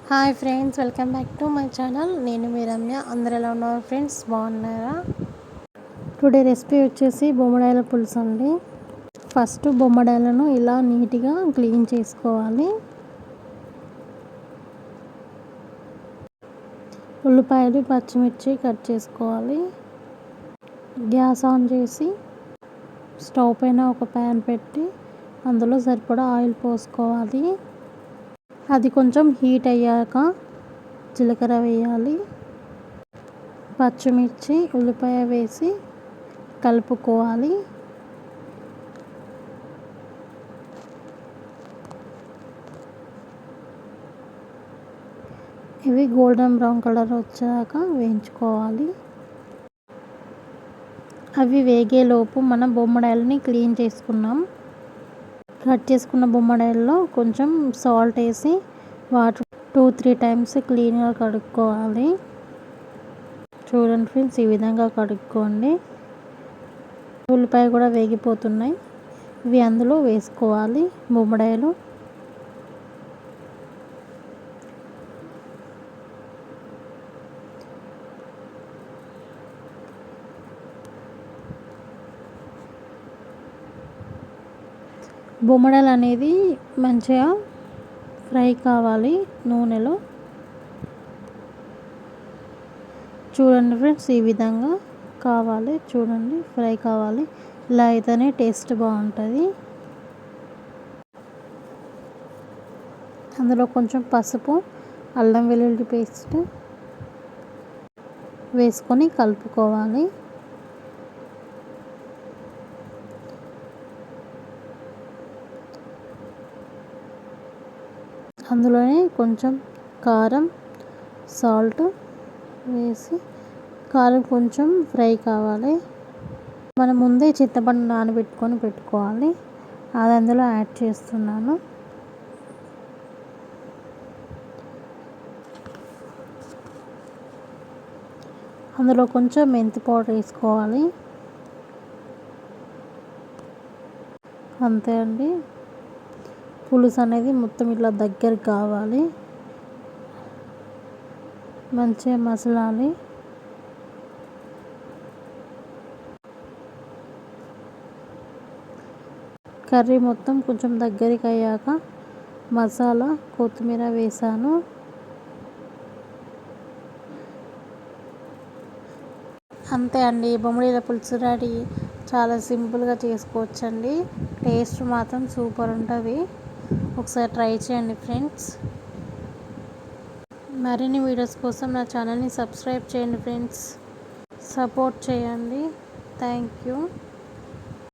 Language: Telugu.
Hi friends, welcome back to my channel. నేను మీ రమ్య. అందరు ఎలా ఉన్నారు ఫ్రెండ్స్? బాగున్నారా? టుడే రెసిపీ వచ్చేసి బొమ్మడాయల పులుసు అండి. ఫస్ట్ బొమ్మడాయలను ఇలా నీట్గా క్లీన్ చేసుకోవాలి. ఉల్లిపాయలు, పచ్చిమిర్చి కట్ చేసుకోవాలి. గ్యాస్ ఆన్ చేసి స్టవ్ పైన ఒక ప్యాన్ పెట్టి అందులో సరిపడా ఆయిల్ పోసుకోవాలి. అది కొంచెం హీట్ అయ్యాక జీలకర్ర వేయాలి. పచ్చిమిర్చి, ఉల్లిపాయ వేసి కలుపుకోవాలి. ఇవి గోల్డెన్ బ్రౌన్ కలర్ వచ్చాక వేయించుకోవాలి. అవి వేగేలోపు మనం బొమ్మడాయలని క్లీన్ చేసుకున్నాం. కట్ చేసుకున్న బొమ్మడాయల్లో కొంచెం సాల్ట్ వేసి వాటర్ 2-3 టైమ్స్ క్లీన్గా కడుక్కోవాలి. చూడండి ఫ్రెండ్స్, ఈ విధంగా కడుక్కోండి. ఉల్లిపాయ కూడా వేగిపోతున్నాయి. ఇవి అందులో వేసుకోవాలి. బొమ్మడాయలు బొమ్మడాయలు అనేది మంచిగా ఫ్రై కావాలి నూనెలో. చూడండి ఫ్రెండ్స్, ఈ విధంగా కావాలి. చూడండి, ఫ్రై కావాలి. ఇలా అయితేనే టేస్ట్ బాగుంటుంది. అందులో కొంచెం పసుపు, అల్లం వెల్లుల్లి పేస్ట్ వేసుకొని కలుపుకోవాలి. అందులోనే కొంచెం కారం, సాల్ట్ వేసి కారం కొంచెం ఫ్రై కావాలి. మనం ముందే చింతపండు నానబెట్టుకొని పెట్టుకోవాలి. అది అందులో యాడ్ చేస్తున్నాను. అందులో కొంచెం మెంతి పౌడర్ వేసుకోవాలి. అంతే అండి. పులుసు అనేది మొత్తం ఇట్లా దగ్గరికి కావాలి. మంచిగా మసలాలి. కర్రీ మొత్తం కొంచెం దగ్గరికి అయ్యాక మసాలా, కొత్తిమీర వేసాను. అంతే అండి, బొమ్మడాయల పులుసు రెడీ. చాలా సింపుల్గా చేసుకోవచ్చండి. టేస్ట్ మాత్రం సూపర్ ఉంటుంది. ఒకసారి ట్రై చేయండి ఫ్రెండ్స్. మరిన్ని వీడియోస్ కోసం నా ఛానల్ని సబ్స్క్రైబ్ చేయండి ఫ్రెండ్స్. సపోర్ట్ చేయండి. Thank you.